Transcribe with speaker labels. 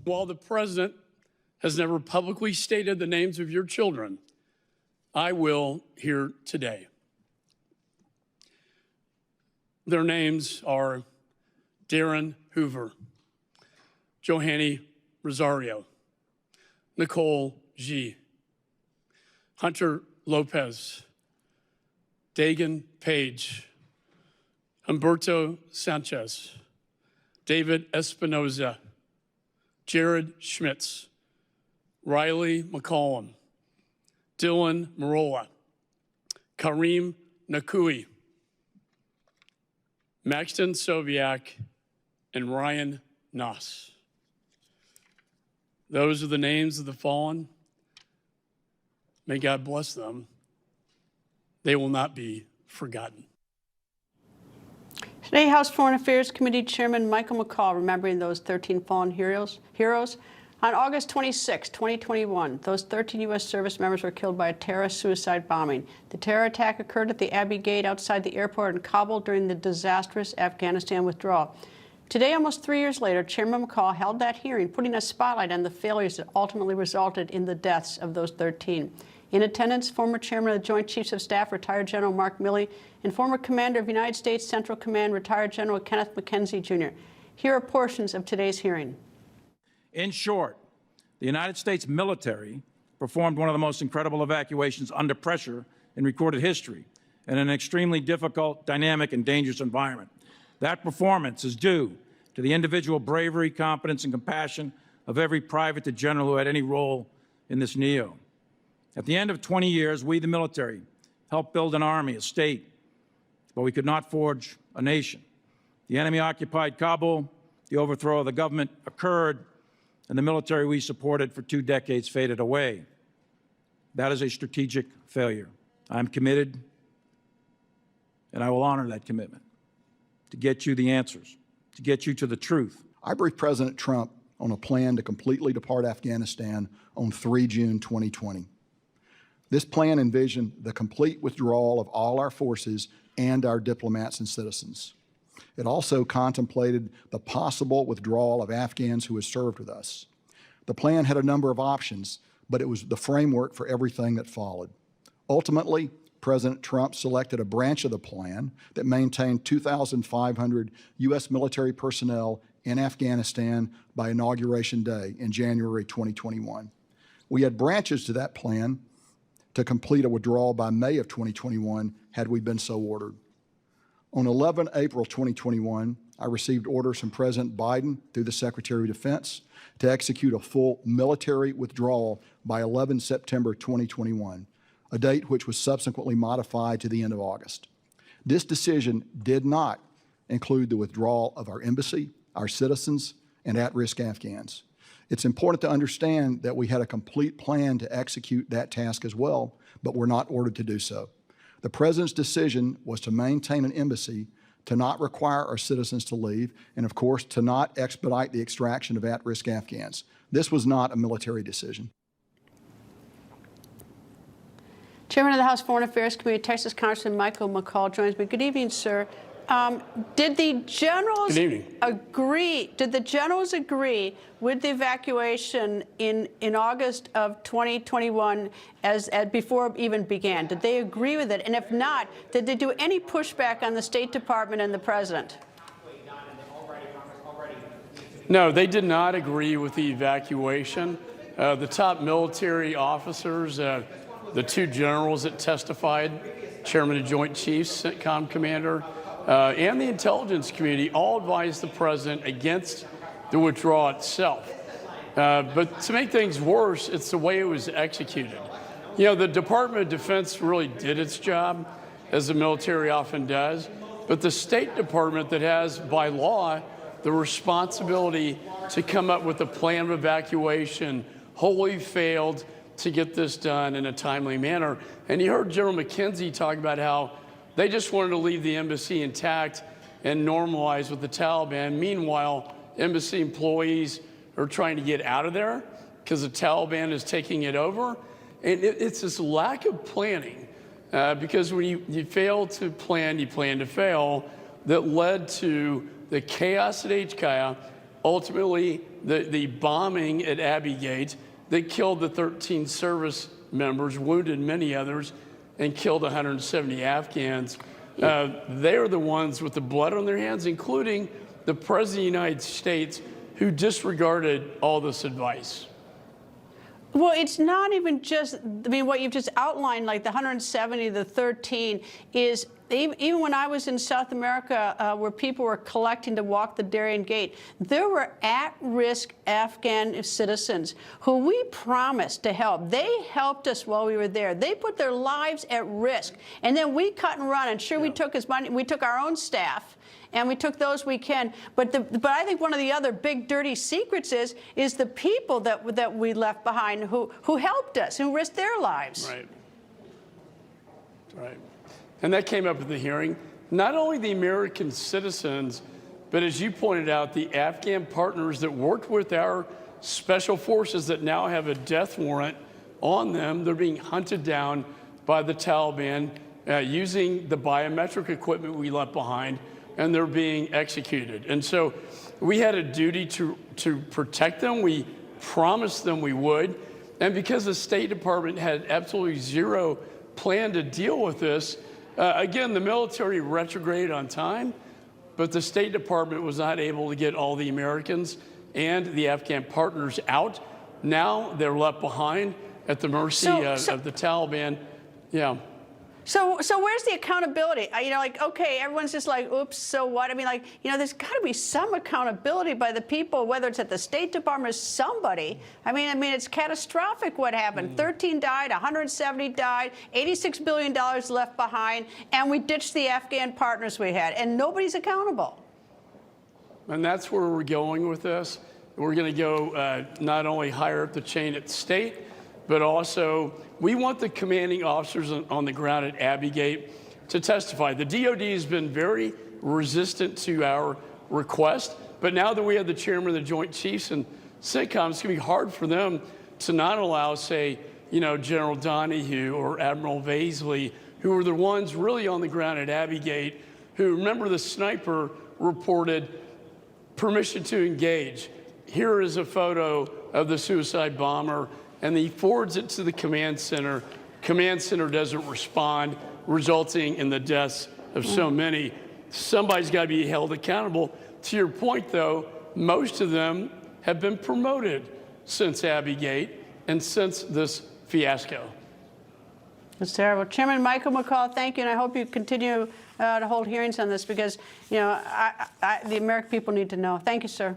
Speaker 1: While the president has never publicly stated the names of your children, I will here today. Their names are Darren Hoover, Johanny Rosario, Nicole G., Hunter Lopez, Dagan Page, Humberto Sanchez, David Espinoza, Jared Schmitz, Riley McCollum, Dylan Marola, Kareem Nakui, Maxton Soviak, and Ryan Noss. Those are the names of the fallen. May God bless them. They will not be forgotten.
Speaker 2: Today, House Foreign Affairs Committee Chairman Michael McCaul remembering those 13 fallen heroes. On August 26, 2021, those 13 U.S. service members were killed by a terrorist suicide bombing. The terror attack occurred at the Abbey Gate outside the airport in Kabul during the disastrous Afghanistan withdrawal. Today, almost 3 years later, Chairman McCaul held that hearing, putting a spotlight on the failures that ultimately resulted in the deaths of those 13. In attendance, former Chairman of the Joint Chiefs of Staff, retired General Mark Milley, and former Commander of United States Central Command, retired General Kenneth McKenzie, Jr. Here are portions of today's hearing.
Speaker 3: In short, the United States military performed one of the most incredible evacuations under pressure in recorded history in an extremely difficult, dynamic, and dangerous environment. That performance is due to the individual bravery, competence, and compassion of every private to general who had any role in this NEO. At the end of 20 years, we, the military, helped build an army, a state, but we could not forge a nation. The enemy occupied Kabul, the overthrow of the government occurred, and the military we supported for 2 decades faded away. That is a strategic failure. I'm committed, and I will honor that commitment, to get you the answers, to get you to the truth.
Speaker 4: I briefed President Trump on a plan to completely depart Afghanistan on 3 June 2020. This plan envisioned the complete withdrawal of all our forces and our diplomats and citizens. It also contemplated the possible withdrawal of Afghans who had served with us. The plan had a number of options, but it was the framework for everything that followed. Ultimately, President Trump selected a branch of the plan that maintained 2,500 U.S. military personnel in Afghanistan by Inauguration Day in January 2021. We had branches to that plan to complete a withdrawal by May of 2021 had we been so ordered. On 11 April 2021, I received orders from President Biden through the Secretary of Defense to execute a full military withdrawal by 11 September 2021, a date which was subsequently modified to the end of August. This decision did not include the withdrawal of our embassy, our citizens, and at-risk Afghans. It's important to understand that we had a complete plan to execute that task as well, but were not ordered to do so. The President's decision was to maintain an embassy, to not require our citizens to leave, and of course, to not expedite the extraction of at-risk Afghans. This was not a military decision.
Speaker 2: Chairman of the House Foreign Affairs Committee, Texas Congressman Michael McCaul joins me. Good evening, sir. Did the generals agree? Did the generals agree with the evacuation in August of 2021 as before it even began? Did they agree with it? And if not, did they do any pushback on the State Department and the President?
Speaker 1: No, they did not agree with the evacuation. The top military officers, the 2 generals that testified, Chairman of Joint Chiefs, CENTCOM Commander, and the intelligence community all advised the president against the withdrawal itself. But to make things worse, it's the way it was executed. You know, the Department of Defense really did its job, as the military often does, but the State Department that has, by law, the responsibility to come up with a plan of evacuation wholly failed to get this done in a timely manner. And you heard General McKenzie talk about how they just wanted to leave the embassy intact and normalize with the Taliban. Meanwhile, embassy employees are trying to get out of there because the Taliban is taking it over. And it's this lack of planning, because when you fail to plan, you plan to fail, that led to the chaos at HKIA, ultimately, the bombing at Abbey Gate that killed the 13 service members, wounded many others, and killed 170 Afghans. They're the ones with the blood on their hands, including the President of the United States, who disregarded all this advice.
Speaker 2: Well, it's not even just, I mean, what you've just outlined, like the 170, the 13, is even when I was in South America, where people were collecting to walk the Darien Gate, there were at-risk Afghan citizens who we promised to help. They helped us while we were there. They put their lives at risk, and then we cut and run. And sure, we took as money. We took our own staff, and we took those we can. But I think one of the other big dirty secrets is the people that we left behind who helped us, who risked their lives.
Speaker 1: Right. Right. And that came up at the hearing. Not only the American citizens, but as you pointed out, the Afghan partners that worked with our special forces that now have a death warrant on them. They're being hunted down by the Taliban using the biometric equipment we left behind, and they're being executed. And so we had a duty to protect them. We promised them we would. And because the State Department had absolutely zero plan to deal with this, again, the military retrograded on time, but the State Department was not able to get all the Americans and the Afghan partners out. Now they're left behind at the mercy of the Taliban. Yeah.
Speaker 2: So where's the accountability? You know, like, okay, everyone's just like, oops, so what? I mean, like, you know, there's got to be some accountability by the people, whether it's at the State Department or somebody. I mean, it's catastrophic what happened. 13 died, 170 died, $86 billion left behind, and we ditched the Afghan partners we had, and nobody's accountable.
Speaker 1: And that's where we're going with this. We're going to go not only higher up the chain at state, but also we want the commanding officers on the ground at Abbey Gate to testify. The DOD has been very resistant to our request, but now that we have the chairman of the Joint Chiefs and CENTCOM, it's going to be hard for them to not allow, say, you know, General Donahue or Admiral Vaisley, who were the ones really on the ground at Abbey Gate, who, remember, the sniper reported permission to engage. Here is a photo of the suicide bomber, and he forwards it to the command center. Command center doesn't respond, resulting in the deaths of so many. Somebody's got to be held accountable. To your point, though, most of them have been promoted since Abbey Gate and since this fiasco.
Speaker 2: It's terrible. Chairman Michael McCaul, thank you, and I hope you continue to hold hearings on this because, you know, the American people need to know. Thank you, sir.